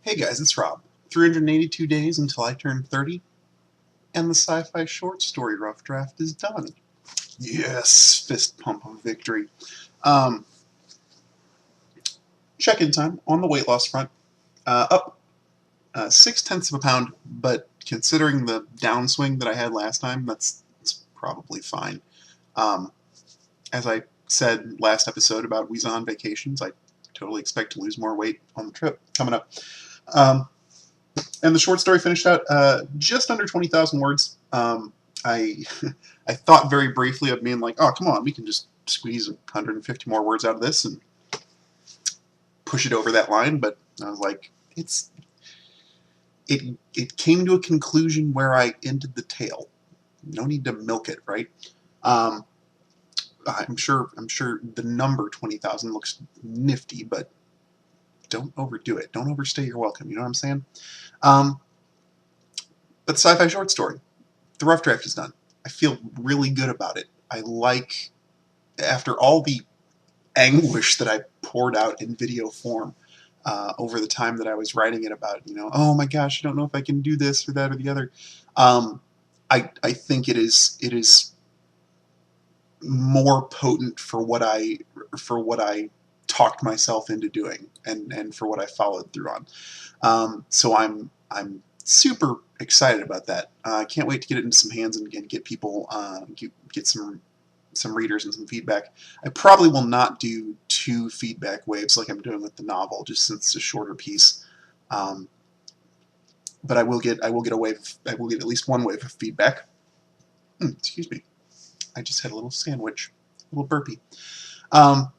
Hey guys, it's Rob. 382 days until I turn 30, and the sci-fi short story rough draft is done. Yes, fist pump of victory. Um, Check-in time on the weight loss front. Up 6/10 of a pound, but considering the downswing that I had last time, that's probably fine. Um, as I said last episode about Weezon vacations, I totally expect to lose more weight on the trip coming up. Um, and the short story finished out just under 20,000 words. I I thought very briefly of being like, oh, come on, we can just squeeze 150 more words out of this and push it over that line. But I was like, it came to a conclusion where I ended the tale. No need to milk it, right? Um, I'm sure the number 20,000 looks nifty, but don't overdo it. Don't overstay your welcome. You know what I'm saying? Um, but the sci-fi short story, the rough draft is done. I feel really good about it. I like, after all the anguish that I poured out in video form over the time that I was writing it about, oh my gosh, I don't know if I can do this or that or the other. Um, I think it is more potent for what I talked myself into doing and for what I followed through on. So I'm super excited about that. I can't wait to get it into some hands and get people get some readers and some feedback. I probably will not do 2 feedback waves like I'm doing with the novel, just since it's a shorter piece. Um, but I will get at least one wave of feedback. Excuse me. I just had a little sandwich, a little burpee. Um,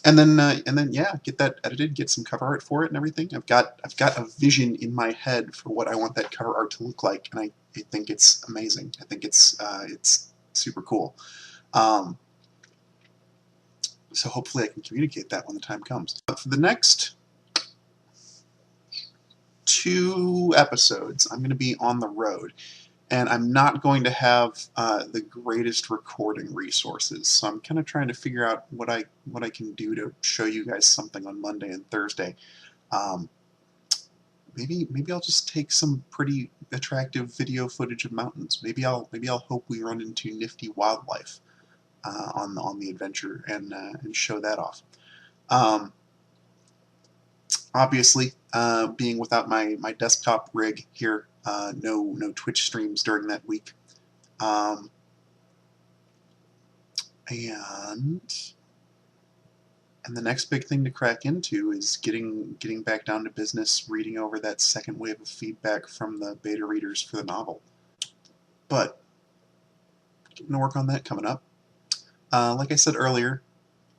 and then yeah, get that edited, get some cover art for it and everything. I've got a vision in my head for what I want that cover art to look like, and I think it's amazing. I think it's super cool. Um, so hopefully I can communicate that when the time comes. But for the next 2 episodes, I'm going to be on the road, and I'm not going to have the greatest recording resources. So I'm kind of trying to figure out what I can do to show you guys something on Monday and Thursday. Um, maybe I'll just take some pretty attractive video footage of mountains. Maybe I'll hope we run into nifty wildlife on the adventure and show that off. Um, Obviously, being without my desktop rig here, no Twitch streams during that week, um, and the next big thing to crack into is getting back down to business, reading over that second wave of feedback from the beta readers for the novel. But getting to work on that coming up. Like I said earlier,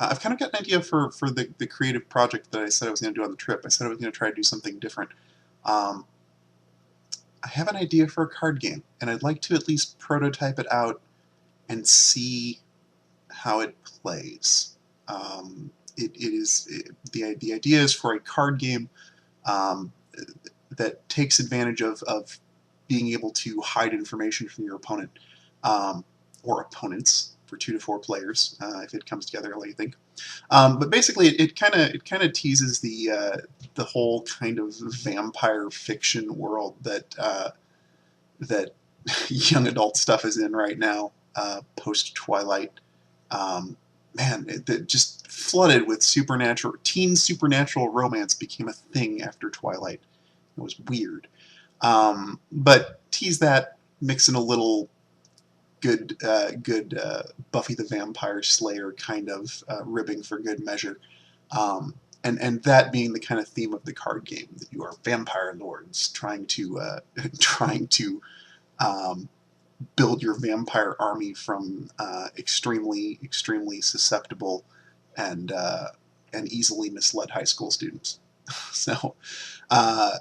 I've kind of got an idea for the creative project that I said I was going to do on the trip. I said I was going to try to do something different. Um, I have an idea for a card game, and I'd like to at least prototype it out and see how it plays. The idea is for a card game um, that takes advantage of being able to hide information from your opponent or opponents for 2 to 4 players if it comes together like you think. But basically, it kind of teases the whole kind of vampire fiction world that young adult stuff is in right now, post Twilight. Um, Man, it just flooded with teen supernatural romance became a thing after Twilight. It was weird. But tease that, mix in a little good Buffy the Vampire Slayer kind of ribbing for good measure. Um, and that being the kind of theme of the card game, that you are vampire lords trying to trying to um, build your vampire army from extremely susceptible and and easily misled high school students. So uh,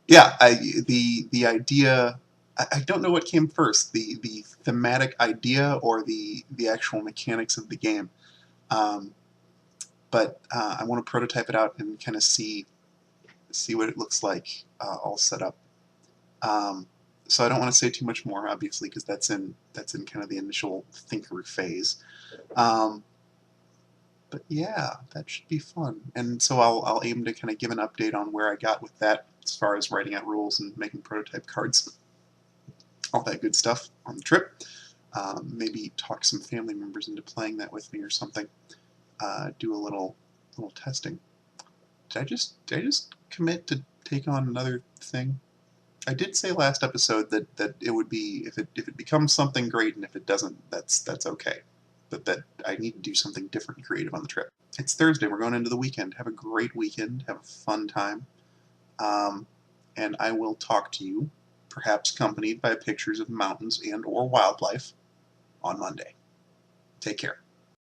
yeah, the idea. I don't know what came first, the thematic idea or the actual mechanics of the game. Um, but I want to prototype it out and kind of see what it looks like all set up. Um, so I don't want to say too much more, obviously, because that's in kind of the initial thinker phase. Um, But yeah, that should be fun. And so I'll aim to kind of give an update on where I got with that as far as writing out rules and making prototype cards, all that good stuff on the trip. Maybe talk some family members into playing that with me or something. Do a little testing. Did I just commit to take on another thing? I did say last episode that it would be if it becomes something great, and if it doesn't, that's okay. But that I need to do something different and creative on the trip. It's Thursday. We're going into the weekend. Have a great weekend. Have a fun time. Um, and I will talk to you, perhaps accompanied by pictures of mountains and or wildlife, on Monday. Take care.